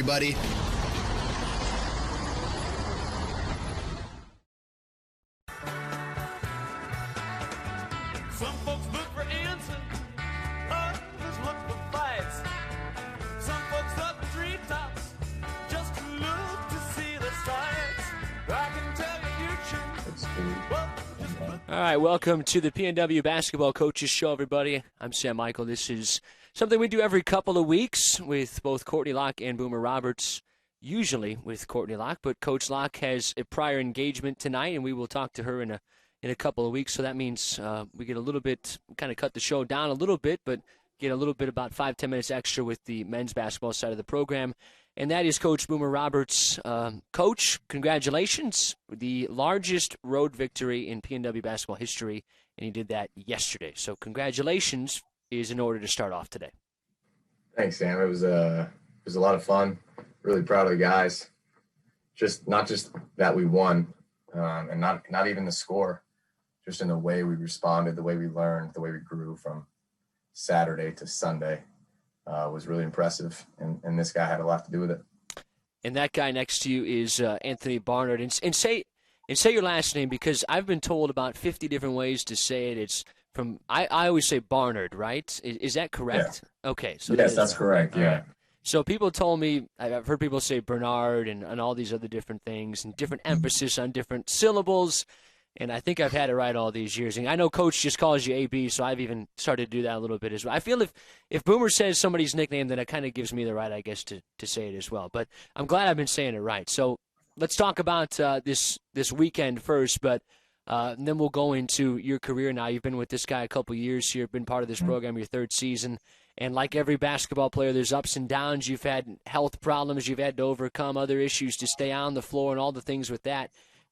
everybody. Some folks look for answers, others look for fights. Some folks up the treetops just to look to see the sights. I can tell your future. All right, welcome to the PNW Basketball Coaches Show, everybody. I'm Sam Michael. This is something we do every couple of weeks with both Courtney Locke and Boomer Roberts, usually with Courtney Locke, but Coach Locke has a prior engagement tonight, and we will talk to her in a couple of weeks. So that means we get a little bit, kind of cut the show down a little bit, but get a little bit, about 5-10 minutes extra with the men's basketball side of the program. And that is Coach Boomer Roberts. Coach, congratulations. The largest road victory in PNW basketball history, and he did that yesterday. So congratulations is in order to start off today. Thanks, Sam. It was a lot of fun. Really proud of the guys. Not just that we won, and not even the score, just in the way we responded, the way we learned, the way we grew from Saturday to Sunday. Was really impressive, and this guy had a lot to do with it. And that guy next to you is Anthony Barnard. And say your last name, because I've been told about 50 different ways to say it. It's from I always say Barnard, right? Is that correct? Yeah. Okay. So yes, that's correct. Yeah. Right. So people told me, I've heard people say Bernard and all these other different things and different emphasis on different syllables. And I think I've had it right all these years. And I know Coach just calls you AB, so I've even started to do that a little bit as well. I feel if Boomer says somebody's nickname, then it kind of gives me the right, I guess, to say it as well. But I'm glad I've been saying it right. So let's talk about this weekend first, but and then we'll go into your career now. You've been with this guy a couple years here, been part of this program your third season. And like every basketball player, there's ups and downs. You've had health problems. You've had to overcome other issues to stay on the floor and all the things with that.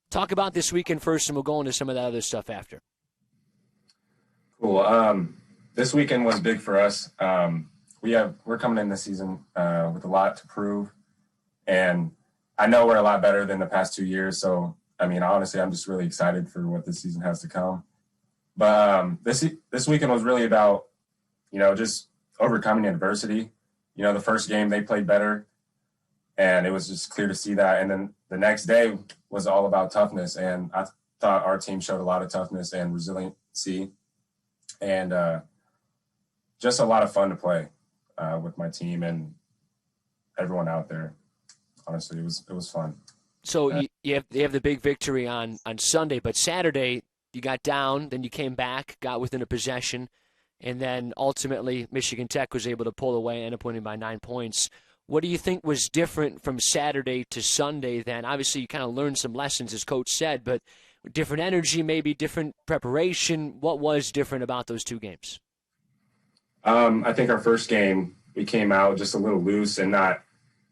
Talk about this weekend first, and we'll go into some of that other stuff after. Cool. This weekend was big for us. We're coming in this season with a lot to prove, and I know we're a lot better than the past 2 years. So, I mean, honestly, I'm just really excited for what this season has to come. But this weekend was really about, just overcoming adversity. The first game they played better, and it was just clear to see that. And then the next day was all about toughness, and I thought our team showed a lot of toughness and resiliency, and just a lot of fun to play with my team and everyone out there. Honestly, it was fun. So you have the big victory on Sunday, but Saturday you got down, then you came back, got within a possession, and then ultimately Michigan Tech was able to pull away and end up winning by 9 points. What do you think was different from Saturday to Sunday then? Obviously, you kind of learned some lessons, as Coach said, but different energy, maybe different preparation. What was different about those two games? I think our first game, we came out just a little loose and not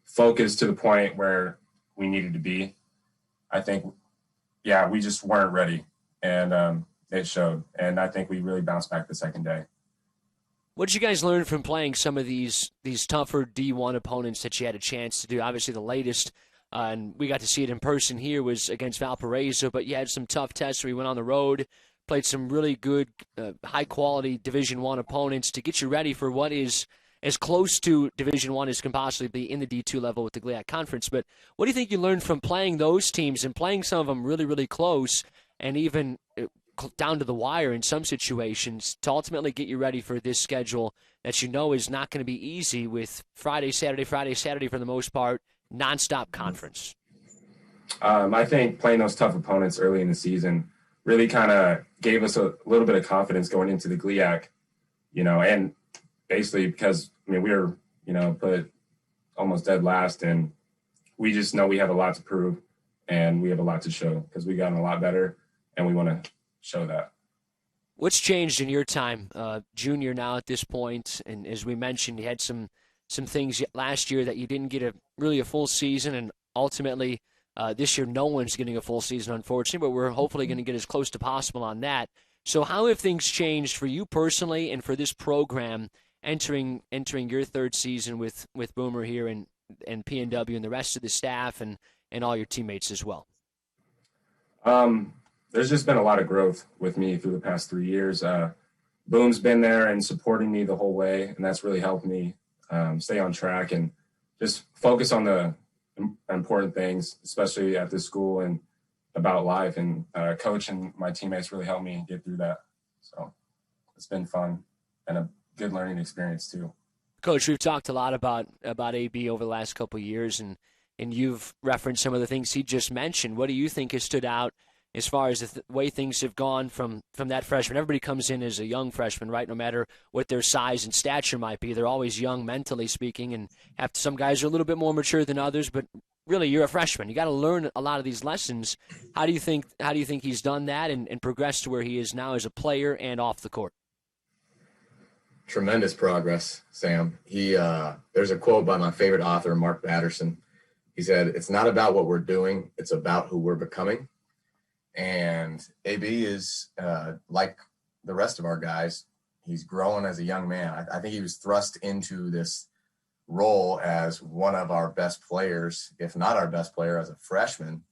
focused to the point where we needed to be. I think, we just weren't ready, and it showed. And I think we really bounced back the second day. What did you guys learn from playing some of these tougher D1 opponents that you had a chance to do? Obviously, the latest, and we got to see it in person here, was against Valparaiso, but you had some tough tests where you went on the road, played some really good, high-quality Division I opponents to get you ready for what is as close to Division I as can possibly be in the D2 level with the GLIAC Conference. But what do you think you learned from playing those teams and playing some of them really, really close and even down to the wire in some situations to ultimately get you ready for this schedule that is not going to be easy with Friday, Saturday for the most part, nonstop conference? I think playing those tough opponents early in the season really kind of gave us a little bit of confidence going into the GLIAC, and basically because, we were, put almost dead last, and we just know we have a lot to prove and we have a lot to show because we gotten a lot better and we want to show that. What's changed in your time, junior now at this point? And as we mentioned, you had some things last year that you didn't get a full season, and ultimately this year no one's getting a full season, unfortunately, but we're hopefully going to get as close to possible on that. So how have things changed for you personally and for this program entering your third season with Boomer here and PNW and the rest of the staff and all your teammates as well? There's just been a lot of growth with me through the past 3 years. Boom's been there and supporting me the whole way, and that's really helped me stay on track and just focus on the important things, especially at this school and about life. And coach and my teammates really helped me get through that. So it's been fun and a good learning experience too. Coach, we've talked a lot about AB over the last couple of years, and you've referenced some of the things he just mentioned. What do you think has stood out as far as the way things have gone from that freshman? Everybody comes in as a young freshman, right? No matter what their size and stature might be, they're always young mentally speaking, and some guys are a little bit more mature than others, but really you're a freshman. You got to learn a lot of these lessons. How do you think he's done that and progressed to where he is now as a player and off the court? Tremendous progress, Sam. There's a quote by my favorite author, Mark Batterson. He said, "It's not about what we're doing, it's about who we're becoming." And AB is like the rest of our guys. He's growing as a young man. I think he was thrust into this role as one of our best players, if not our best player, as a freshman,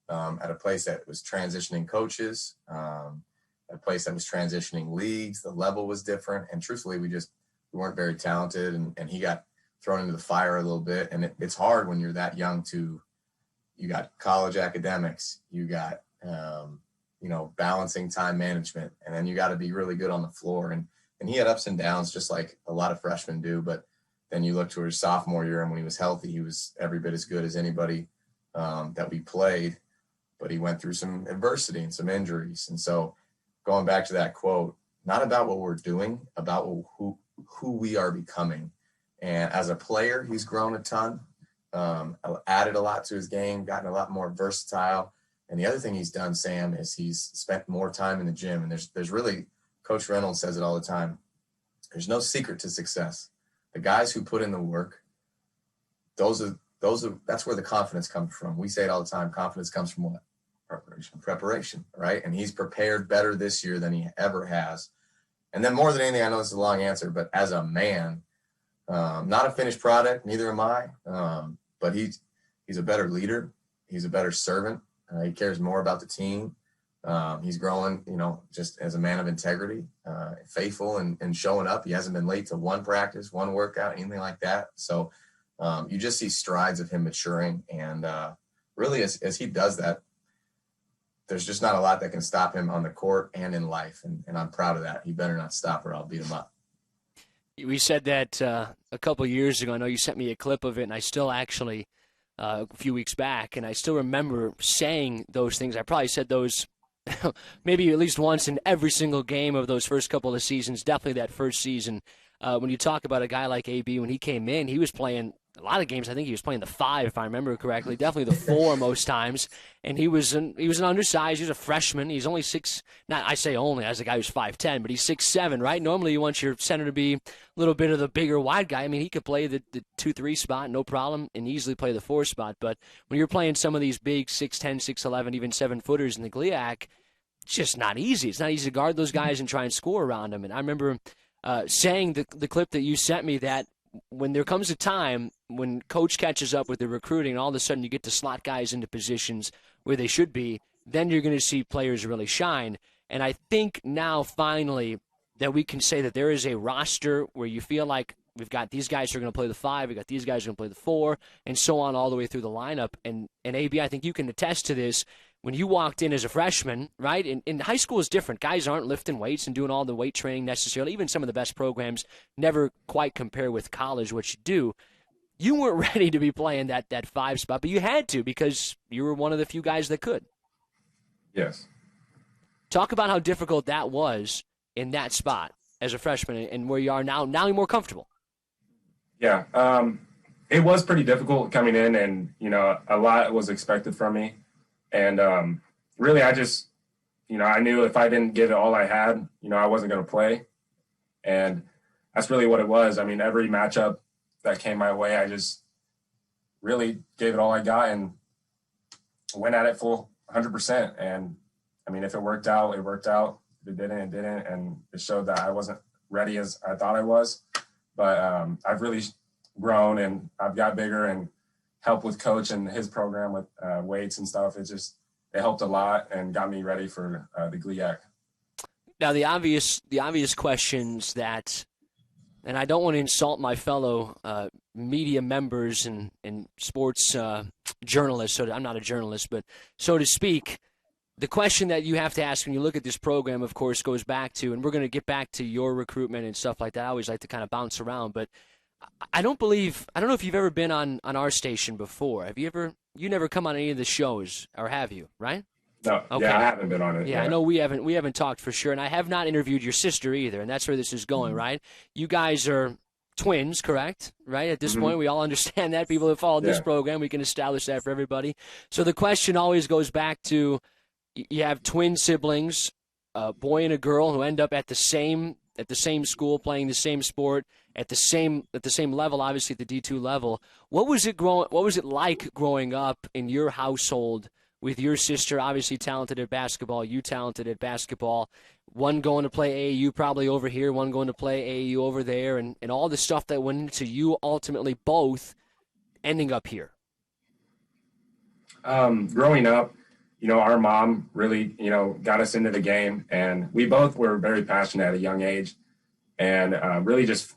at a place that was transitioning coaches, a place that was transitioning leagues. The level was different, and truthfully, we weren't very talented, and he got thrown into the fire a little bit. And it's hard when you're that young you got college academics, you got balancing time management, and then you got to be really good on the floor. And he had ups and downs, just like a lot of freshmen do. But then you look to his sophomore year, and when he was healthy, he was every bit as good as anybody that we played. But he went through some adversity and some injuries. And so going back to that quote, not about what we're doing, about who we are becoming. And as a player, he's grown a ton, added a lot to his game, gotten a lot more versatile. And the other thing he's done, Sam, is he's spent more time in the gym. And there's really, Coach Reynolds says it all the time, there's no secret to success. The guys who put in the work, that's where the confidence comes from. We say it all the time, confidence comes from what? Preparation, right? And he's prepared better this year than he ever has. And then more than anything, I know this is a long answer, but as a man, not a finished product, neither am I, but he's a better leader. He's a better servant. He cares more about the team. He's growing, just as a man of integrity, faithful and showing up. He hasn't been late to one practice, one workout, anything like that. So you just see strides of him maturing. And really, as he does that, there's just not a lot that can stop him on the court and in life. And I'm proud of that. He better not stop or I'll beat him up. We said that a couple of years ago. I know you sent me a clip of it, and I still actually, a few weeks back, and I still remember saying those things. I probably said those maybe at least once in every single game of those first couple of seasons, definitely that first season. When you talk about a guy like AB, when he came in, he was playing a lot of games. I think he was playing the 5, if I remember correctly, definitely the 4 most times. And he was an undersized. He was a freshman. He's only 6. Not I say only as a guy who's 5'10", but he's 6'7", right? Normally you want your center to be a little bit of the bigger wide guy. I mean, he could play the 2-3 spot, no problem, and easily play the 4 spot. But when you're playing some of these big 6'10", 6'11", even 7-footers in the GLIAC, it's just not easy. It's not easy to guard those guys and try and score around them. And I remember saying the clip that you sent me that when there comes a time when coach catches up with the recruiting and all of a sudden you get to slot guys into positions where they should be, then you're going to see players really shine. And I think now finally that we can say that there is a roster where you feel like we've got these guys who are going to play the 5, we've got these guys who are going to play the 4, and so on all the way through the lineup. And AB, I think you can attest to this. When you walked in as a freshman, right, in high school is different. Guys aren't lifting weights and doing all the weight training necessarily. Even some of the best programs never quite compare with college, what you do. You weren't ready to be playing that 5 spot, but you had to because you were one of the few guys that could. Yes. Talk about how difficult that was in that spot as a freshman and where you are now. Now you're more comfortable. Yeah. It was pretty difficult coming in, and, a lot was expected from me. And really, I just, I knew if I didn't give it all I had, I wasn't going to play. And that's really what it was. I mean, every matchup that came my way, I just really gave it all I got and went at it full 100%. And, I mean, if it worked out, it worked out. If it didn't, it didn't. And it showed that I wasn't ready as I thought I was. But I've really grown, and I've got bigger, and help with coach and his program with weights and stuff. It helped a lot and got me ready for the GLIAC. Now the obvious questions that And I don't want to insult my fellow media members and sports journalists. So I'm not a journalist, but so to speak, the question that you have to ask when you look at this program, of course, goes back to, and we're going to get back to your recruitment and stuff like that. I always like to kind of bounce around, but I don't know if you've ever been on our station before. You never come on any of the shows, or have you, right? No, okay. Yeah, I haven't been on it. Yeah, I know we haven't talked for sure, and I have not interviewed your sister either, and that's where this is going, right? You guys are twins, correct? Right? At this point, we all understand that. People that follow this program, we can establish that for everybody. So the question always goes back to, you have twin siblings, a boy and a girl, who end up at the same school, playing the same sport, at the same level, obviously at the D2 level. What was it like growing up in your household with your sister, obviously talented at basketball, you talented at basketball, one going to play AAU probably over here, one going to play AAU over there, and all the stuff that went into you ultimately both ending up here? Growing up, our mom really, got us into the game, and we both were very passionate at a young age, and really just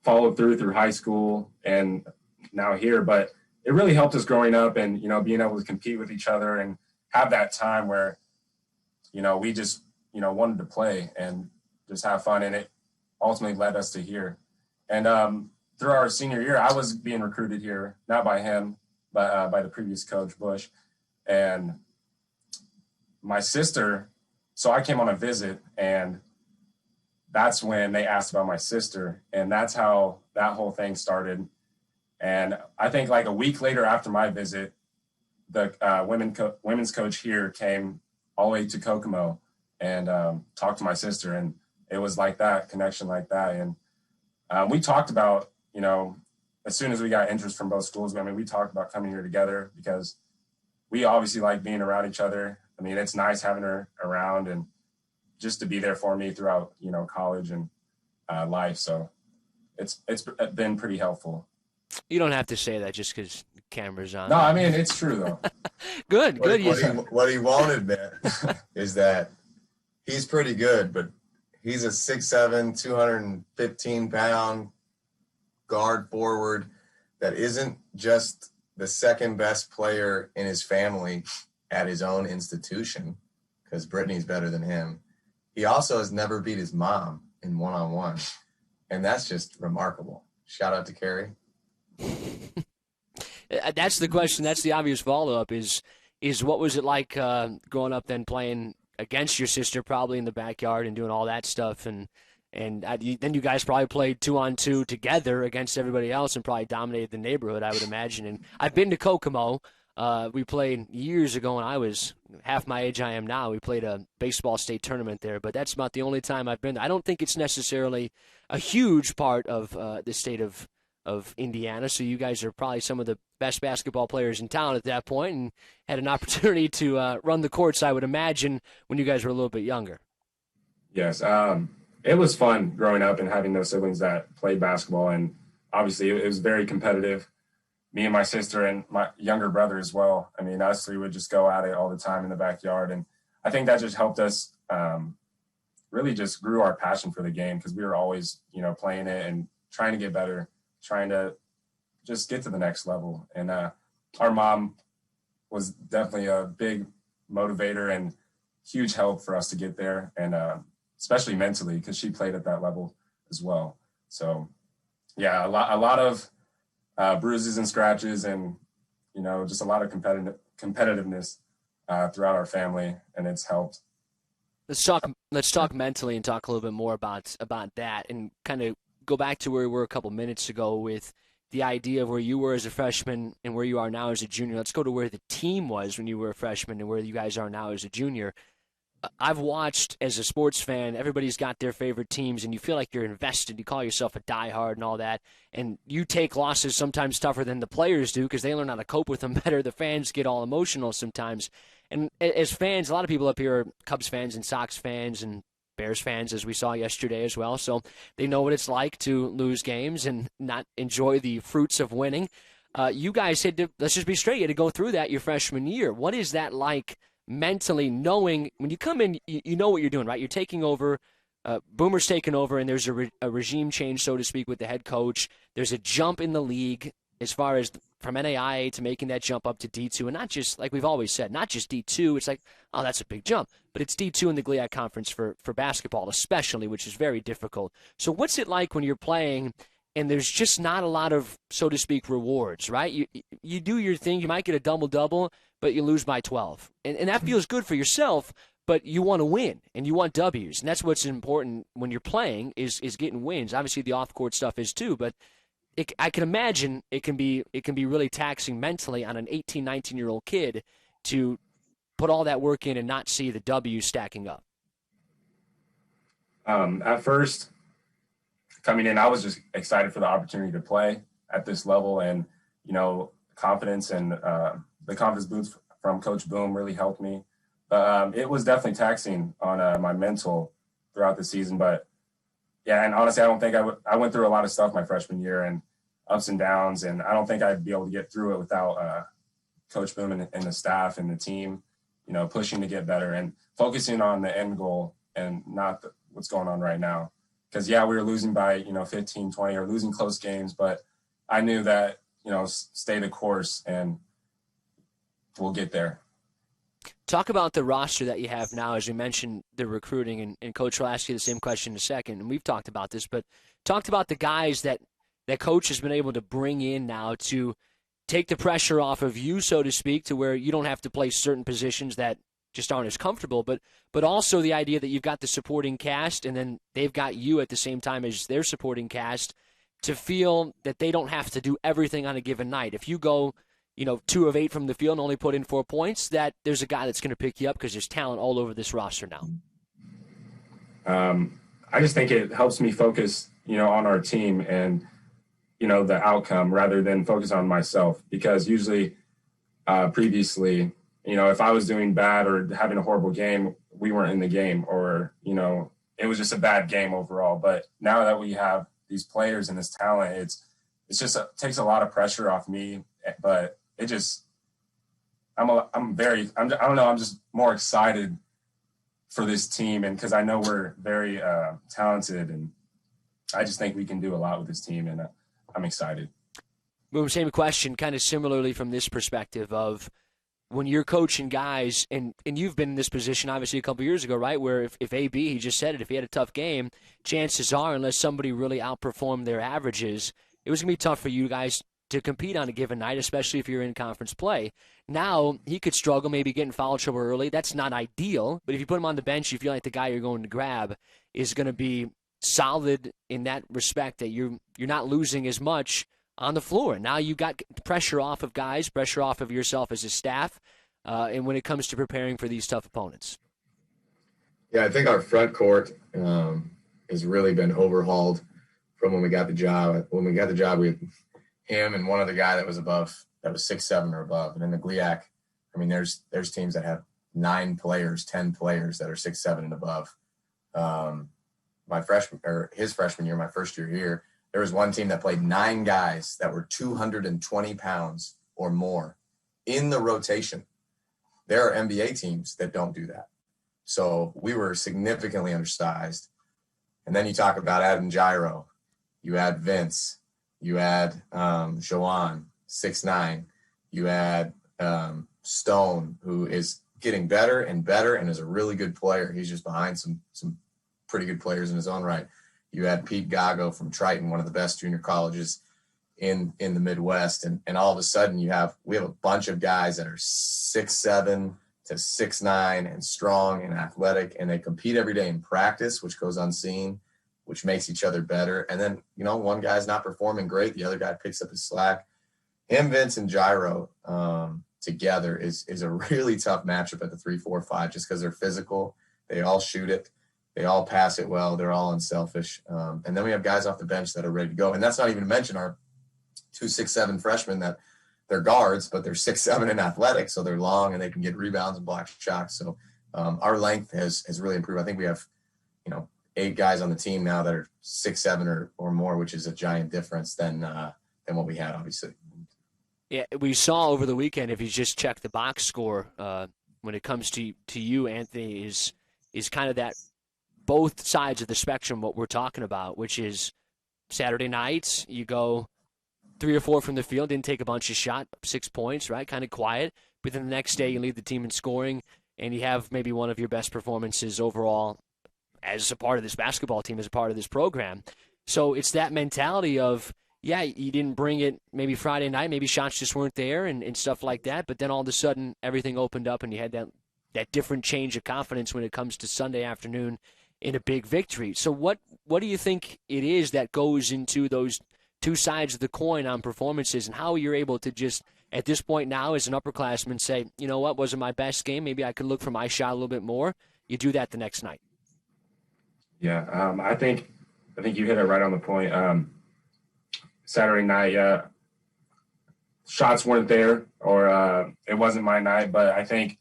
followed through high school and now here. But it really helped us growing up and, being able to compete with each other and have that time where, we just, wanted to play and just have fun. And it ultimately led us to here. And through our senior year, I was being recruited here, not by him, but by the previous coach, Bush. And my sister, so I came on a visit, and that's when they asked about my sister. And that's how that whole thing started. And I think like a week later after my visit, the women's coach here came all the way to Kokomo and talked to my sister. And it was like that, connection like that. And we talked about, as soon as we got interest from both schools, we talked about coming here together because we obviously like being around each other. It's nice having her around and just to be there for me throughout, college and life. So it's been pretty helpful. You don't have to say that just because the camera's on. No, it's true, though. Good. What he wanted, man, is that he's pretty good, but he's a 6'7", 215-pound guard forward that isn't just the second best player in his family at his own institution, because Brittany's better than him. He also has never beat his mom in one-on-one, and that's just remarkable. Shout out to Carrie. That's the question. That's the obvious follow-up is what was it like growing up then playing against your sister probably in the backyard and doing all that stuff, and then you guys probably played 2-on-2 together against everybody else and probably dominated the neighborhood, I would imagine. And I've been to Kokomo. We played years ago when I was half my age I am now. We played a baseball state tournament there, but that's about the only time I've been there. I don't think it's necessarily a huge part of the state of Indiana, so you guys are probably some of the best basketball players in town at that point and had an opportunity to run the courts, I would imagine, when you guys were a little bit younger. Yes, it was fun growing up and having those siblings that played basketball, and obviously it was very competitive. Me and my sister and my younger brother as well. Us three would just go at it all the time in the backyard, and I think that just helped us really just grew our passion for the game because we were always, playing it and trying to get better, trying to just get to the next level. And our mom was definitely a big motivator and huge help for us to get there, and especially mentally because she played at that level as well. So, yeah, a lot of bruises and scratches and, just a lot of competitiveness throughout our family, and it's helped. Let's talk mentally and talk a little bit more about that and kind of go back to where we were a couple minutes ago with the idea of where you were as a freshman and where you are now as a junior. Let's go to where the team was when you were a freshman and where you guys are now as a junior. I've watched, as a sports fan, everybody's got their favorite teams, and you feel like you're invested. You call yourself a diehard and all that, and you take losses sometimes tougher than the players do because they learn how to cope with them better. The fans get all emotional sometimes. And as fans, a lot of people up here are Cubs fans and Sox fans and Bears fans, as we saw yesterday as well, so they know what it's like to lose games and not enjoy the fruits of winning. You guys had to, let's just be straight, you had to go through that your freshman year. What is that like mentally, knowing when you come in, you know what you're doing, right? You're taking over Boomer's taken over, and there's a regime change, so to speak, with the head coach. There's a jump in the league as far as from NAIA to making that jump up to D2, and not just, like we've always said, not just D2. It's like, oh, that's a big jump. But it's D2 in the GLIAC Conference for basketball especially, which is very difficult. So what's it like when you're playing and there's just not a lot of, so to speak, rewards, right? You do your thing. You might get a double-double, but you lose by 12. And that feels good for yourself, but you want to win, and you want W's. And that's what's important when you're playing is getting wins. Obviously, the off-court stuff is too, but I can imagine it can be really taxing mentally on an 18, 19-year-old kid to put all that work in and not see the W's stacking up. At first, coming in, I was just excited for the opportunity to play at this level, and confidence and the confidence boost from Coach Boom really helped me. It was definitely taxing on my mental throughout the season, but yeah, and honestly, I don't think I went through a lot of stuff my freshman year and ups and downs, and I don't think I'd be able to get through it without Coach Boom and the staff and the team, pushing to get better and focusing on the end goal and not what's going on right now. Because, yeah, we were losing by, 15, 20 or losing close games, but I knew that, stay the course and we'll get there. Talk about the roster that you have now, as you mentioned the recruiting, and Coach will ask you the same question in a second, and we've talked about this, but talked about the guys that Coach has been able to bring in now to take the pressure off of you, so to speak, to where you don't have to play certain positions that just aren't as comfortable, but also the idea that you've got the supporting cast, and then they've got you at the same time as their supporting cast to feel that they don't have to do everything on a given night. If you go 2 of 8 from the field and only put in 4 points, that there's a guy that's going to pick you up because there's talent all over this roster now. I just think it helps me focus, on our team and, the outcome rather than focus on myself. Because usually previously, if I was doing bad or having a horrible game, we weren't in the game or, it was just a bad game overall. But now that we have these players and this talent, it's just takes a lot of pressure off me, but it just, I'm just more excited for this team. And cause I know we're very talented, and I just think we can do a lot with this team, and I'm excited. Boom, same question, kind of similarly from this perspective of when you're coaching guys, and you've been in this position obviously a couple years ago, right, where if AB, he just said it, if he had a tough game, chances are, unless somebody really outperformed their averages, it was going to be tough for you guys to compete on a given night, especially if you're in conference play. Now, he could struggle, maybe get in foul trouble early. That's not ideal, but if you put him on the bench, you feel like the guy you're going to grab is going to be solid in that respect, that you're not losing as much on the floor. Now you got pressure off of guys, pressure off of yourself as a staff, and when it comes to preparing for these tough opponents. Yeah, I think our front court has really been overhauled from when we got the job. When we got the job, we had him and one other guy that was 6'7" or above. And in the GLIAC, I mean, there's teams that have 9 players, 10 players that are 6'7" and above. His freshman year, my first year here, there was one team that played 9 guys that were 220 pounds or more in the rotation. There are NBA teams that don't do that. So we were significantly undersized. And then you talk about adding Gyro. You add Vince. You add Joanne, 6'9". You add Stone, who is getting better and better and is a really good player. He's just behind some pretty good players in his own right. You add Pete Gago from Triton, one of the best junior colleges in the Midwest. And all of a sudden we have a bunch of guys that are 6'7" to 6'9" and strong and athletic, and they compete every day in practice, which goes unseen, which makes each other better. And then, one guy's not performing great, the other guy picks up his slack. Him, Vince, and Gyro together is a really tough matchup at the 3, 4, 5, just because they're physical. They all shoot it. They all pass it well. They're all unselfish. And then we have guys off the bench that are ready to go. And that's not even to mention our 2 6'7" freshmen that they're guards, but they're 6'7" and athletic, so they're long and they can get rebounds and block shots. So our length has really improved. I think we have, 8 guys on the team now that are 6'7" or more, which is a giant difference than what we had, obviously. Yeah, we saw over the weekend, if you just check the box score, when it comes to you, Anthony, is kind of that both sides of the spectrum what we're talking about, which is Saturday nights, you go 3 or 4 from the field, didn't take a bunch of shots, 6 points, right? Kind of quiet. But then the next day you lead the team in scoring, and you have maybe one of your best performances overall as a part of this basketball team, as a part of this program. So it's that mentality of, yeah, you didn't bring it maybe Friday night, maybe shots just weren't there and stuff like that, but then all of a sudden everything opened up and you had that different change of confidence when it comes to Sunday afternoon in a big victory. So what do you think it is that goes into those two sides of the coin on performances, and how you're able to just, at this point now as an upperclassman, say, you know what, wasn't my best game, maybe I could look for my shot a little bit more. You do that the next night. Yeah, I think you hit it right on the point. Saturday night, shots weren't there, or it wasn't my night, but I think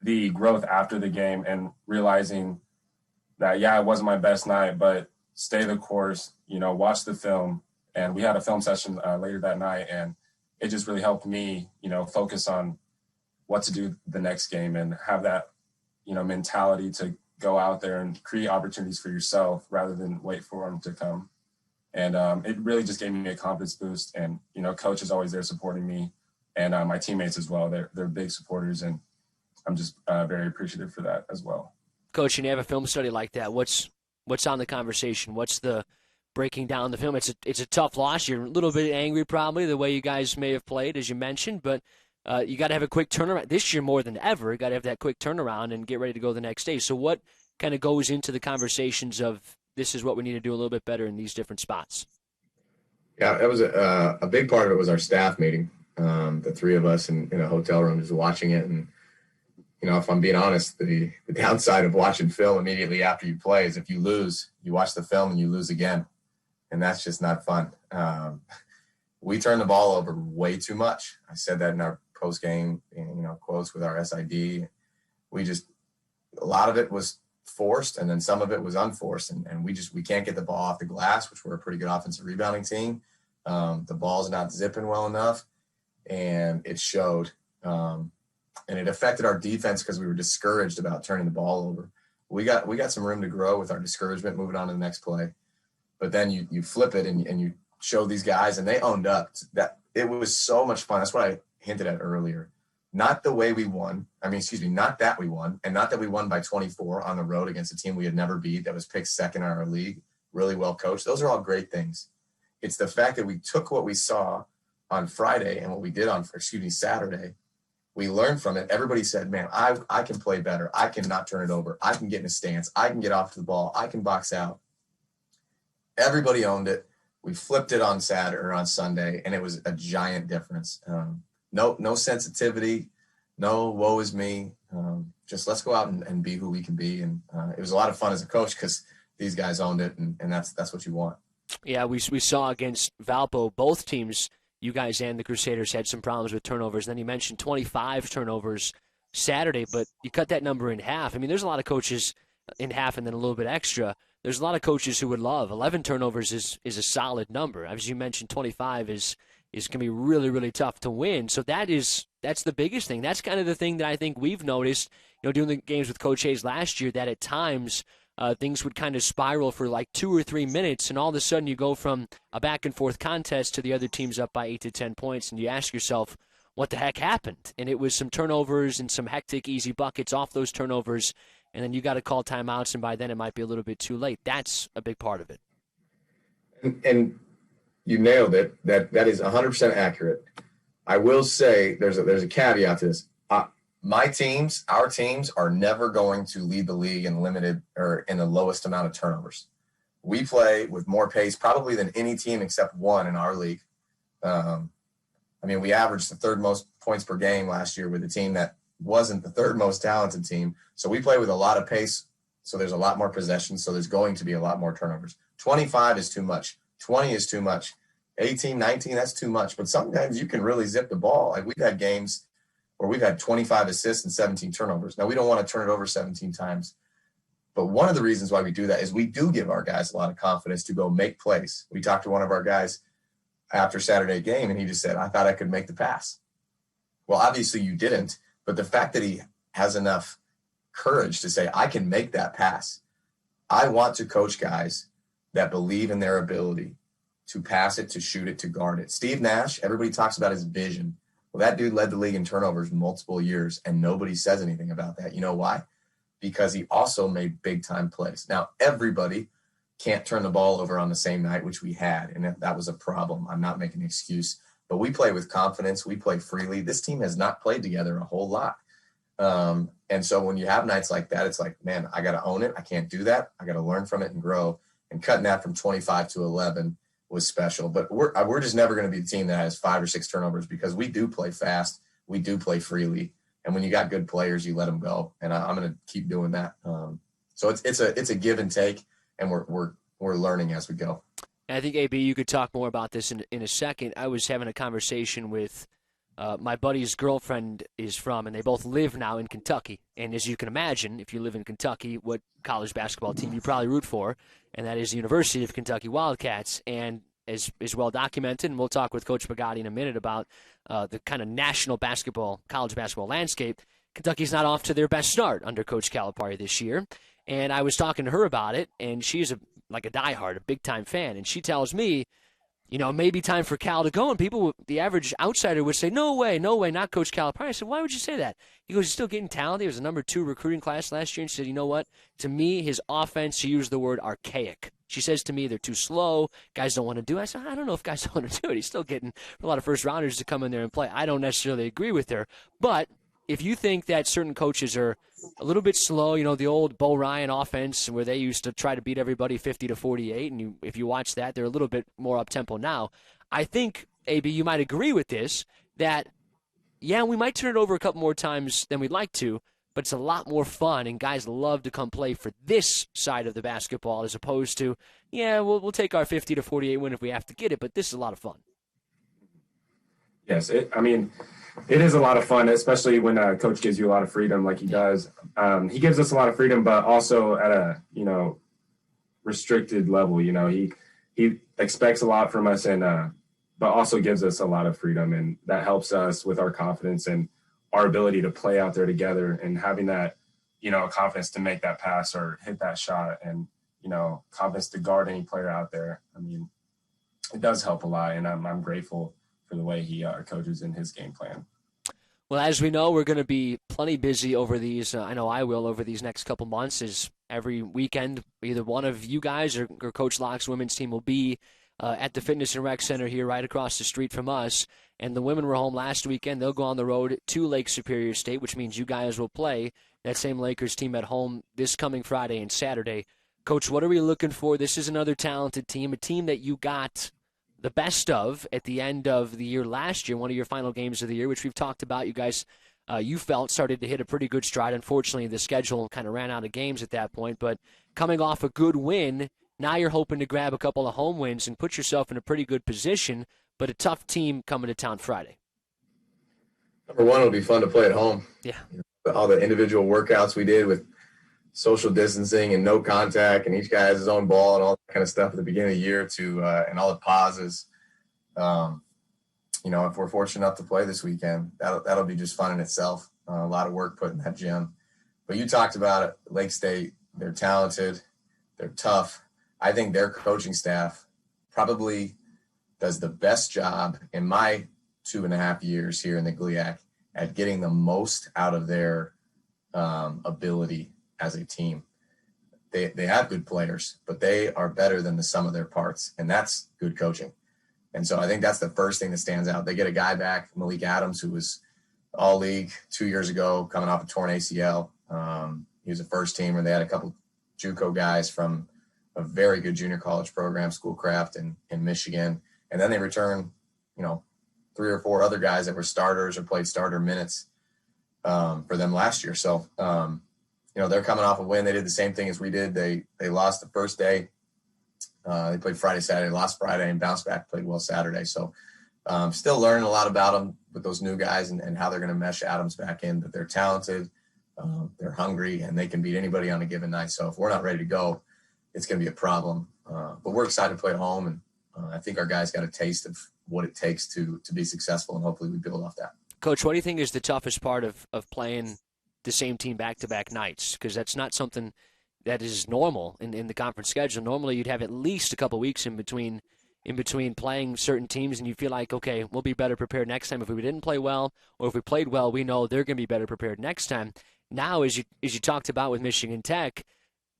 the growth after the game and realizing that, yeah, it wasn't my best night, but stay the course, watch the film. And we had a film session later that night, and it just really helped me, focus on what to do the next game and have that, mentality to go out there and create opportunities for yourself rather than wait for them to come. And it really just gave me a confidence boost. And, coach is always there supporting me, and my teammates as well. They're big supporters, and I'm just very appreciative for that as well. Coach, when you have a film study like that, what's on the conversation? What's the breaking down the film? It's a tough loss. You're a little bit angry probably the way you guys may have played, as you mentioned, but you got to have a quick turnaround. This year more than ever, you got to have that quick turnaround and get ready to go the next day. So what kind of goes into the conversations of this is what we need to do a little bit better in these different spots? Yeah, that was a big part of it was our staff meeting. The three of us in a hotel room just watching it. And, if I'm being honest, the downside of watching film immediately after you play is if you lose, you watch the film and you lose again. And that's just not fun. We turned the ball over way too much. I said that in our post-game, quotes with our SID. A lot of it was forced, and then some of it was unforced. And we can't get the ball off the glass, which we're a pretty good offensive rebounding team. The ball's not zipping well enough, and it showed. And it affected our defense because we were discouraged about turning the ball over. We got some room to grow with our discouragement moving on to the next play. But then you flip it and you show these guys, and they owned up. That it was so much fun. That's what I hinted at earlier. Not the way we won. Not that we won, and not that we won by 24 on the road against a team we had never beat that was picked second in our league, really well coached. Those are all great things. It's the fact that we took what we saw on Friday and what we did on Saturday. We learned from it. Everybody said, man, I can play better. I can not turn it over. I can get in a stance. I can get off to the ball. I can box out. Everybody owned it. We flipped it on Saturday or on Sunday, and it was a giant difference. No sensitivity, no woe is me. Just let's go out and be who we can be. And it was a lot of fun as a coach because these guys owned it, and that's what you want. Yeah, we saw against Valpo, both teams, you guys and the Crusaders, had some problems with turnovers. And then you mentioned 25 turnovers Saturday, but you cut that number in half. There's a lot of coaches in half and then a little bit extra. There's a lot of coaches who would love 11 turnovers is a solid number. As you mentioned, 25 is going to be really, really tough to win. So that's the biggest thing. That's kind of the thing that I think we've noticed, doing the games with Coach Hayes last year, that at times things would kind of spiral for like 2 or 3 minutes, and all of a sudden you go from a back-and-forth contest to the other team's up by 8 to 10 points, and you ask yourself, what the heck happened? And it was some turnovers and some hectic, easy buckets off those turnovers, and then you got to call timeouts, and by then it might be a little bit too late. That's a big part of it. And you nailed it. That is 100% accurate. I will say there's a caveat to this. Our teams are never going to lead the league in limited or in the lowest amount of turnovers. We play with more pace probably than any team except one in our league. We averaged the third most points per game last year with a team that wasn't the third most talented team. So we play with a lot of pace. So there's a lot more possessions. So there's going to be a lot more turnovers. 25 is too much. 20 is too much. 18, 19, that's too much. But sometimes you can really zip the ball. Like we've had games where we've had 25 assists and 17 turnovers. Now, we don't want to turn it over 17 times. But one of the reasons why we do that is we do give our guys a lot of confidence to go make plays. We talked to one of our guys after Saturday game, and he just said, I thought I could make the pass. Well, obviously you didn't. But the fact that he has enough courage to say, I can make that pass. I want to coach guys that believe in their ability to pass it, to shoot it, to guard it. Steve Nash, everybody talks about his vision. Well, that dude led the league in turnovers multiple years, and nobody says anything about that. You know why? Because he also made big-time plays. Now, everybody can't turn the ball over on the same night, which we had, and that was a problem. I'm not making an excuse. But we play with confidence. We play freely. This team has not played together a whole lot. And so when you have nights like that, it's like, man, I got to own it. I can't do that. I got to learn from it and grow. And cutting that from 25 to 11 was special. But we're just never going to be the team that has 5 or 6 turnovers, because we do play fast. We do play freely. And when you got good players, you let them go. And I'm going to keep doing that. So it's a give and take, and we're learning as we go. And I think, AB, you could talk more about this in a second. I was having a conversation with my buddy's girlfriend is from, and they both live now in Kentucky. And as you can imagine, if you live in Kentucky, what college basketball team you probably root for, and that is the University of Kentucky Wildcats. And as is well documented, and we'll talk with Coach Pagani in a minute about the kind of national college basketball landscape, Kentucky's not off to their best start under Coach Calipari this year. And I was talking to her about it, and she's like a diehard, a big-time fan. And she tells me, you know, maybe time for Cal to go. And people, the average outsider would say, no way, not Coach Calipari. I said, why would you say that? He goes, he's still getting talented. He was a number 2 recruiting class last year. And she said, you know what? To me, his offense, she used the word archaic. She says to me, they're too slow. Guys don't want to do it. I said, I don't know if guys don't want to do it. He's still getting a lot of first-rounders to come in there and play. I don't necessarily agree with her. But if you think that certain coaches are a little bit slow, you know, the old Bo Ryan offense where they used to try to beat everybody 50-48, and if you watch that, they're a little bit more up-tempo now. I think, AB, you might agree with this, that, yeah, we might turn it over a couple more times than we'd like to, but it's a lot more fun, and guys love to come play for this side of the basketball as opposed to, yeah, we'll take our 50-48 win if we have to get it, but this is a lot of fun. Yes, it is a lot of fun, especially when a coach gives you a lot of freedom like he does. He gives us a lot of freedom, but also at a, you know, restricted level. You know, he expects a lot from us, and but also gives us a lot of freedom, and that helps us with our confidence and our ability to play out there together, and having that, you know, confidence to make that pass or hit that shot, and, you know, confidence to guard any player out there. I mean, it does help a lot, and I'm grateful for the way he coaches in his game plan. Well, as we know, we're going to be plenty busy over these, I know I will, over these next couple months, as every weekend, either one of you guys or Coach Locke's women's team will be at the Fitness and Rec Center here right across the street from us. And the women were home last weekend. They'll go on the road to Lake Superior State, which means you guys will play that same Lakers team at home this coming Friday and Saturday. Coach, what are we looking for? This is another talented team, a team that you got the best of at the end of the year last year, one of your final games of the year, which we've talked about. You guys, you felt started to hit a pretty good stride. Unfortunately, the schedule kind of ran out of games at that point. But coming off a good win, now you're hoping to grab a couple of home wins and put yourself in a pretty good position, but a tough team coming to town Friday. Number one, it'll be fun to play at home. Yeah. All the individual workouts we did with social distancing and no contact, and each guy has his own ball and all that kind of stuff at the beginning of the year and all the pauses. You know, if we're fortunate enough to play this weekend, that'll be just fun in itself. A lot of work put in that gym. But you talked about it, Lake State. They're talented. They're tough. I think their coaching staff probably does the best job in my 2.5 years here in the GLIAC at getting the most out of their ability as a team. They have good players, but they are better than the sum of their parts, and that's good coaching. And so I think that's the first thing that stands out. They get a guy back, Malik Adams, who was all-league 2 years ago, coming off a torn ACL. He was a first-teamer. They had a couple JUCO guys from a very good junior college program, Schoolcraft in Michigan. And then they return, you know, 3 or 4 other guys that were starters or played starter minutes for them last year. So, you know, they're coming off a win. They did the same thing as we did. They lost the first day. They played Friday, Saturday, lost Friday, and bounced back, played well Saturday. So still learning a lot about them with those new guys and how they're going to mesh Adams back in. But they're talented, they're hungry, and they can beat anybody on a given night. So if we're not ready to go, it's going to be a problem. But we're excited to play at home, and I think our guys got a taste of what it takes to be successful, and hopefully we build off that. Coach, what do you think is the toughest part of playing the same team back-to-back nights, because that's not something that is normal in the conference schedule. Normally you'd have at least a couple weeks in between playing certain teams, and you feel like, okay, we'll be better prepared next time. If we didn't play well, or if we played well, we know they're going to be better prepared next time. Now, as you talked about with Michigan Tech,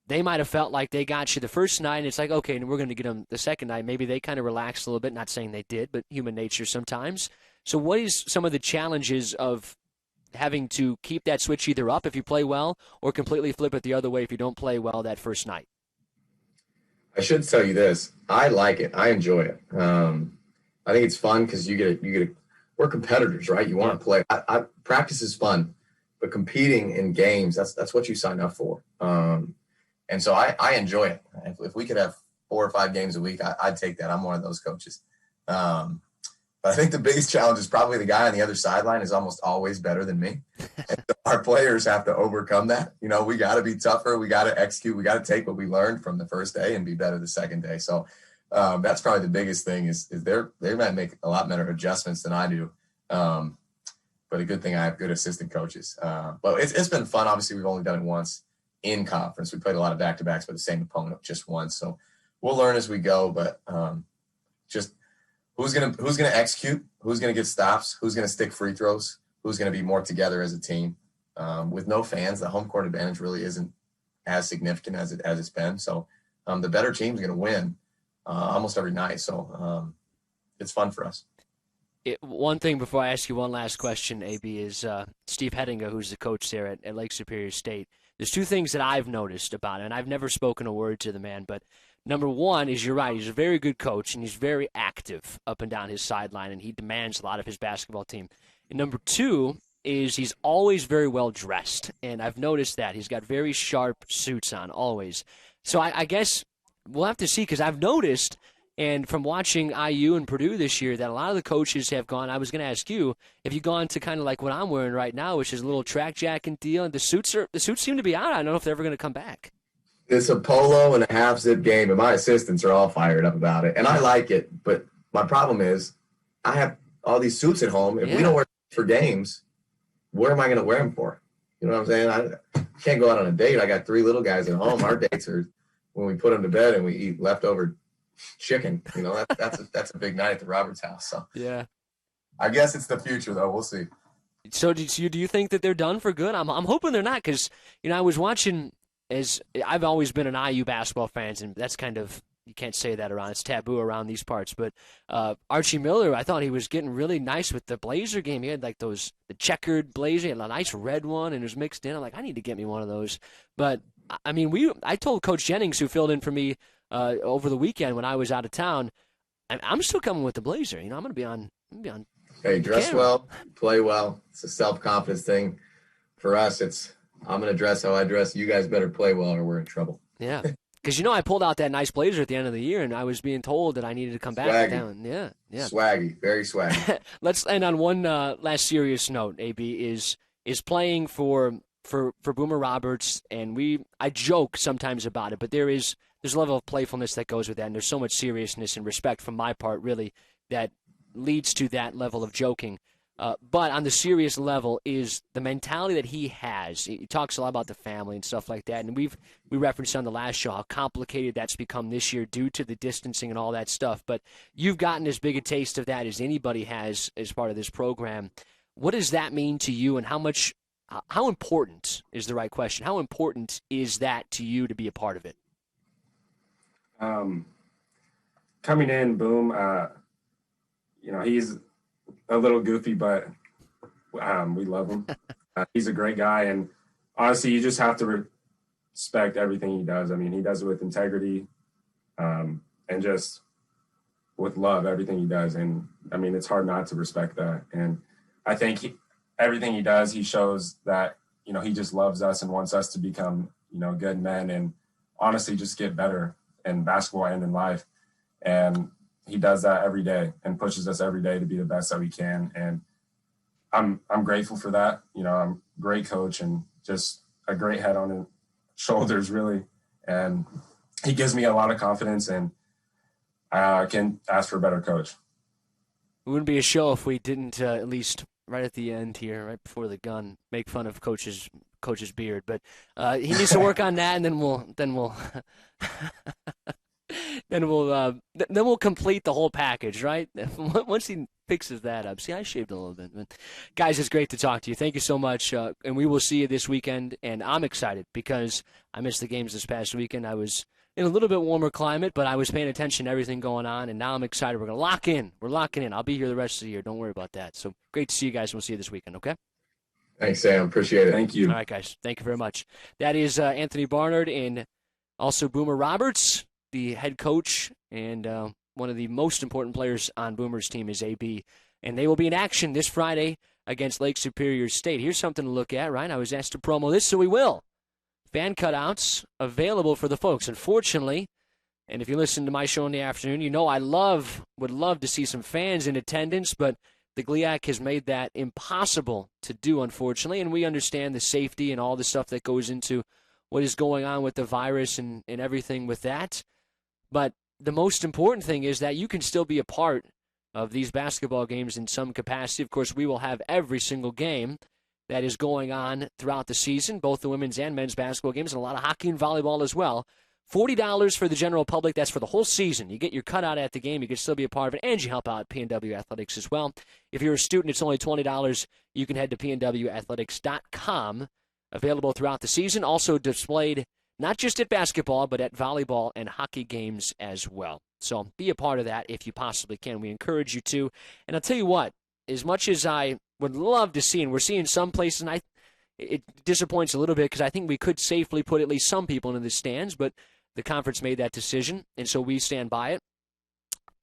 they might have felt like they got you the first night, and it's like, okay, and we're going to get them the second night. Maybe they kind of relaxed a little bit, not saying they did, but human nature sometimes. So what is some of the challenges of having to keep that switch either up if you play well, or completely flip it the other way if you don't play well that first night? I should tell you this. I like it. I enjoy it. I think it's fun because we're competitors, right? You want to play. Practice is fun, but competing in games, that's what you sign up for. And so I enjoy it. If we could have 4 or 5 games a week, I'd take that. I'm one of those coaches. But I think the biggest challenge is probably the guy on the other sideline is almost always better than me. And so our players have to overcome that. You know, we got to be tougher. We got to execute. We got to take what we learned from the first day and be better the second day. So that's probably the biggest thing is they might make a lot better adjustments than I do. But a good thing I have good assistant coaches. But it's been fun. Obviously, we've only done it once in conference. We played a lot of back-to-backs with the same opponent just once. So we'll learn as we go. But just who's gonna execute, who's gonna get stops, who's gonna stick free throws, who's gonna be more together as a team. With no fans, the home court advantage really isn't as significant as it's been. So the better team's gonna win almost every night. So it's fun for us. One thing before I ask you one last question, AB, is Steve Hettinger, who's the coach there at Lake Superior State. There's 2 things that I've noticed about him, and I've never spoken a word to the man, but number one is, you're right, he's a very good coach, and he's very active up and down his sideline, and he demands a lot of his basketball team. And number 2 is he's always very well dressed, and I've noticed that. He's got very sharp suits on, always. So I guess we'll have to see, because I've noticed, and from watching IU and Purdue this year, that a lot of the coaches have gone, I was going to ask you, have you gone to kind of like what I'm wearing right now, which is a little track jacket deal, and the suits seem to be out. I don't know if they're ever going to come back. It's a polo and a half-zip game, and my assistants are all fired up about it. And I like it, but my problem is I have all these suits at home. If we don't wear for games, where am I going to wear them for? You know what I'm saying? I can't go out on a date. I got 3 little guys at home. Our dates are when we put them to bed and we eat leftover chicken. You know, that's a big night at the Roberts house. So yeah, I guess it's the future, though. We'll see. So do you think that they're done for good? I'm hoping they're not, because, you know, I was watching, as I've always been an IU basketball fan, and that's kind of, you can't say that around. It's taboo around these parts. But Archie Miller, I thought he was getting really nice with the Blazer game. He had like the checkered Blazer, he had a nice red one, and it was mixed in. I'm like, I need to get me one of those. But I mean, I told Coach Jennings, who filled in for me over the weekend when I was out of town, I'm still coming with the Blazer. You know, I'm going to be on. Hey, dress camera. well, play well. It's a self-confidence thing. For us, it's I'm going to dress how I dress. You guys better play well or we're in trouble. Yeah. Because, you know, I pulled out that nice Blazer at the end of the year, and I was being told that I needed to come back down. Yeah. Swaggy, very swaggy. Let's end on one last serious note, AB, is playing for Boomer Roberts, and I joke sometimes about it, but there's a level of playfulness that goes with that, and there's so much seriousness and respect from my part, really, that leads to that level of joking. But on the serious level is the mentality that he has. He talks a lot about the family and stuff like that, and we referenced on the last show how complicated that's become this year due to the distancing and all that stuff. But you've gotten as big a taste of that as anybody has as part of this program. What does that mean to you, and how important is the right question? How important is that to you to be a part of it? Coming in, Boom, you know, he's a little goofy, but we love him. He's a great guy, and honestly, you just have to respect everything he does. I mean, he does it with integrity and just with love, everything he does. And, I mean, it's hard not to respect that. And I think everything he does, he shows that, you know, he just loves us and wants us to become, you know, good men and honestly just get better in basketball and in life. And he does that every day and pushes us every day to be the best that we can. And I'm grateful for that. You know, I'm a great coach and just a great head on his shoulders, really. And he gives me a lot of confidence, and I can ask for a better coach. It wouldn't be a show if we didn't at least right at the end here, right before the gun, make fun of Coach Coach's beard. But he needs to work on that, and then we'll then we'll complete the whole package, right? Once he fixes that up. See, I shaved a little bit. But guys, it's great to talk to you. Thank you so much, and we will see you this weekend. And I'm excited because I missed the games this past weekend. I was in a little bit warmer climate, but I was paying attention to everything going on, and now I'm excited. We're going to lock in. We're locking in. I'll be here the rest of the year. Don't worry about that. So great to see you guys. We'll see you this weekend, okay? Thanks, Sam. Appreciate it. Thank you. All right, guys. Thank you very much. That is Anthony Barnard and also Boomer Roberts, the head coach, and one of the most important players on Boomer's team is AB. And they will be in action this Friday against Lake Superior State. Here's something to look at, right? I was asked to promo this, so we will. Fan cutouts available for the folks. Unfortunately, and if you listen to my show in the afternoon, you know I would love to see some fans in attendance, but the GLIAC has made that impossible to do, unfortunately, and we understand the safety and all the stuff that goes into what is going on with the virus and everything with that. But the most important thing is that you can still be a part of these basketball games in some capacity. Of course, we will have every single game that is going on throughout the season, both the women's and men's basketball games, and a lot of hockey and volleyball as well. $40 for the general public. That's for the whole season. You get your cutout at the game. You can still be a part of it, and you help out PNW Athletics as well. If you're a student, it's only $20. You can head to pnwathletics.com. Available throughout the season. Also displayed not just at basketball, but at volleyball and hockey games as well. So be a part of that if you possibly can. We encourage you to. And I'll tell you what, as much as I would love to see, and we're seeing some places, and it disappoints a little bit because I think we could safely put at least some people in the stands, but the conference made that decision, and so we stand by it.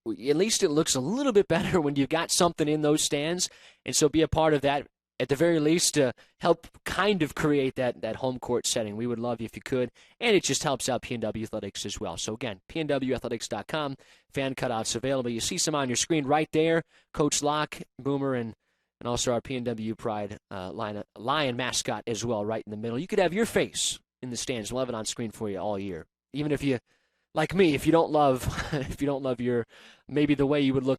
At least it looks a little bit better when you've got something in those stands, and so be a part of that. At the very least, to help kind of create that home court setting. We would love you if you could, and it just helps out PNW Athletics as well. So, again, pnwathletics.com, fan cutouts available. You see some on your screen right there, Coach Locke, Boomer, and also our PNW Pride Lion mascot as well right in the middle. You could have your face in the stands. We'll have it on screen for you all year. Even if you, like me, if you don't love your maybe the way you would look